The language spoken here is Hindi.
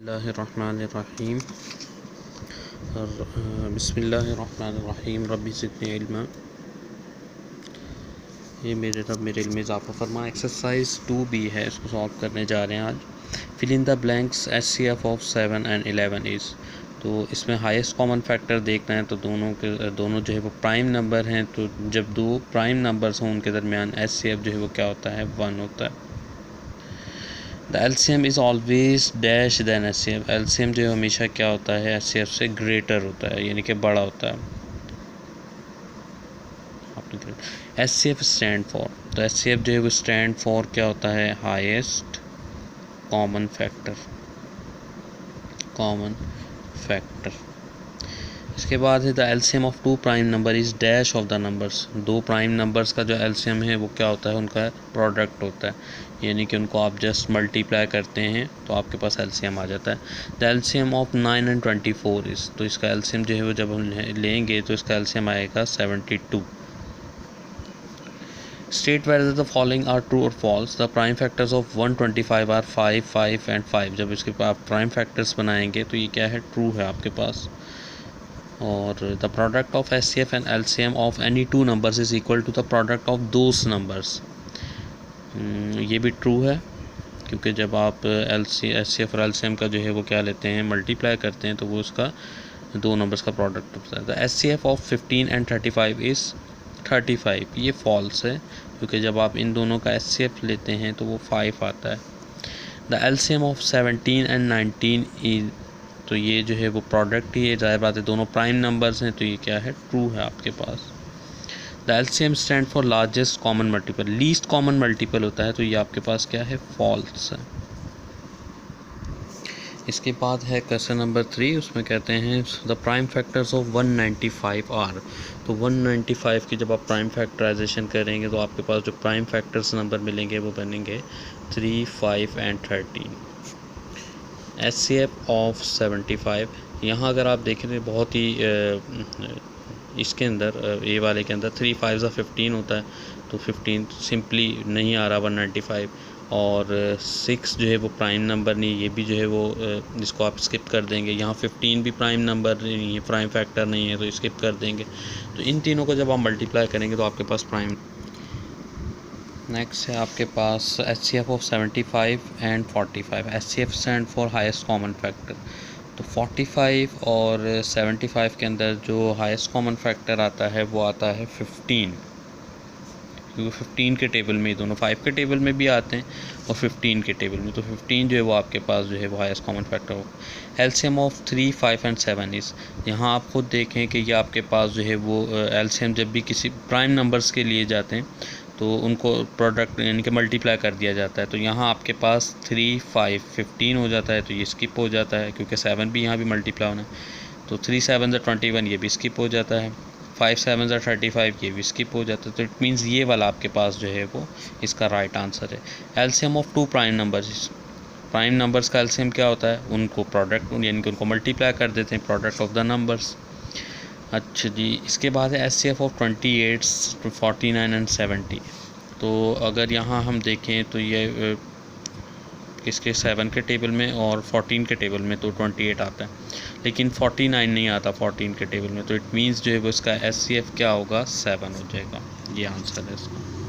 बिस्मिल्लाहिर्रहमानिर्रहीम बिस्मिल्लाहिर्रहमानिर्रहीम रब्बी ज़िदनी इल्मा। ये मेरे रब मेरे इल्म में इज़ाफ़ा फरमा। एक्सरसाइज 2B है, इसको सॉल्व करने जा रहे हैं आज। Fill in the blanks HCF of 7 and 11 is. तो इसमें हाईएस्ट कॉमन फैक्टर देखना है, तो दोनों जो है वो प्राइम नंबर हैं। तो जब दो प्राइम नंबर्स हों उनके दरमियान HCF जो है वो क्या होता है, 1 होता है। The LCM is always dash than HCF। LCM जो है हमेशा क्या होता है, HCF से ग्रेटर होता है, यानी कि बड़ा होता है। HCF स्टैंड फॉर, तो HCF जो है वो स्टैंड फॉर क्या होता है, हाईएस्ट कॉमन फैक्टर। इसके बाद है the LCM of two prime number is dash of the numbers. दो प्राइम नंबर्स का जो LCM है वो क्या होता है, उनका प्रोडक्ट होता है, यानी कि उनको आप जस्ट मल्टीप्लाई करते हैं तो आपके पास LCM आ जाता है। The LCM of 9 and 24 is, तो इसका LCM जो है वो जब हम लेंगे तो इसका LCM आएगा 72। State whether the following are true और false. The prime factors of 125 are 5, 5 and 5। जब इसके आप प्राइम फैक्टर्स बनाएंगे तो ये क्या है, ट्रू है आपके पास। और the product of HCF and LCM of any two numbers is equal to the product of those numbers. ये भी ट्रू है, क्योंकि जब आप HCF और LCM का जो है वो क्या लेते हैं, मल्टीप्लाई करते हैं, तो वो उसका दो नंबर्स का प्रोडक्ट होता है। The HCF of 15 and 35 is 35। ये फॉल्स है, क्योंकि जब आप इन दोनों का HCF लेते हैं तो वो 5 आता है। The LCM of 17 and 19 is, तो ये जो है वो प्रोडक्ट ही है, ज़ाहिर बात है दोनों प्राइम नंबर्स हैं, तो ये क्या है, ट्रू है आपके पास। The LCM stand for largest common multiple. Least common multiple होता है, तो ये आपके पास क्या है, फॉल्स है। इसके बाद है क्वेश्चन नंबर 3, उसमें कहते हैं the prime factors of 195 are. तो 195 की जब आप प्राइम फैक्टराइजेशन करेंगे तो आपके पास जो प्राइम फैक्टर्स नंबर मिलेंगे वो बनेंगे 3, 5 and 13। HCF ऑफ 75, यहाँ अगर आप देखें तो बहुत ही इसके अंदर ए वाले के अंदर 3 5 15 होता है, तो 15 सिंपली नहीं आ रहा 195। और 6 जो है वो प्राइम नंबर नहीं, ये भी जो है वो इसको आप स्किप कर देंगे। यहाँ 15 भी प्राइम नंबर नहीं है, प्राइम फैक्टर नहीं है, तो स्किप कर देंगे। तो इन तीनों को जब आप मल्टीप्लाई करेंगे तो आपके पास प्राइम। नेक्स्ट है आपके पास HCF of 75 and 45। HCF stand for highest common factor. तो 45 और 75 के अंदर जो हाईएस्ट कॉमन फैक्टर आता है वो आता है 15, क्योंकि 15 के टेबल में, दोनों 5 के टेबल में भी आते हैं और 15 के टेबल में, तो 15 जो है वो आपके पास जो है वो हाईएस्ट कॉमन फैक्टर हो। LCM ऑफ 3, 5 and 7 इज़, यहाँ आप खुद देखें कि ये आपके पास जो है वो LCM जब भी किसी प्राइम नंबर्स के लिए जाते हैं तो उनको प्रोडक्ट यानी कि मल्टीप्लाई कर दिया जाता है। तो यहाँ आपके पास 3, 5, 15 हो जाता है, तो ये स्किप हो जाता है, क्योंकि 7 भी यहाँ भी मल्टीप्लाई होना है। तो 3 7 21, ये भी स्किप हो जाता है। 5 7 35, ये भी स्किप हो जाता है। तो इट मीन्स ये वाला आपके पास जो है वो इसका राइट आंसर है। LCM of two prime numbers. Prime numbers का LCM क्या होता है, उनको प्रोडक्ट यानी कि उनको मल्टीप्लाई कर देते हैं, प्रोडक्ट ऑफ द नंबर्स। अच्छा जी, इसके बाद है HCF ऑफ 28, 49 and 70। तो अगर यहाँ हम देखें तो ये इसके 7 के टेबल में और 14 के टेबल में तो 28 आता है, लेकिन 49 नहीं आता 14 के टेबल में। तो इट मीन्स जो है वो इसका HCF क्या होगा, 7 हो जाएगा। ये आंसर है इसका।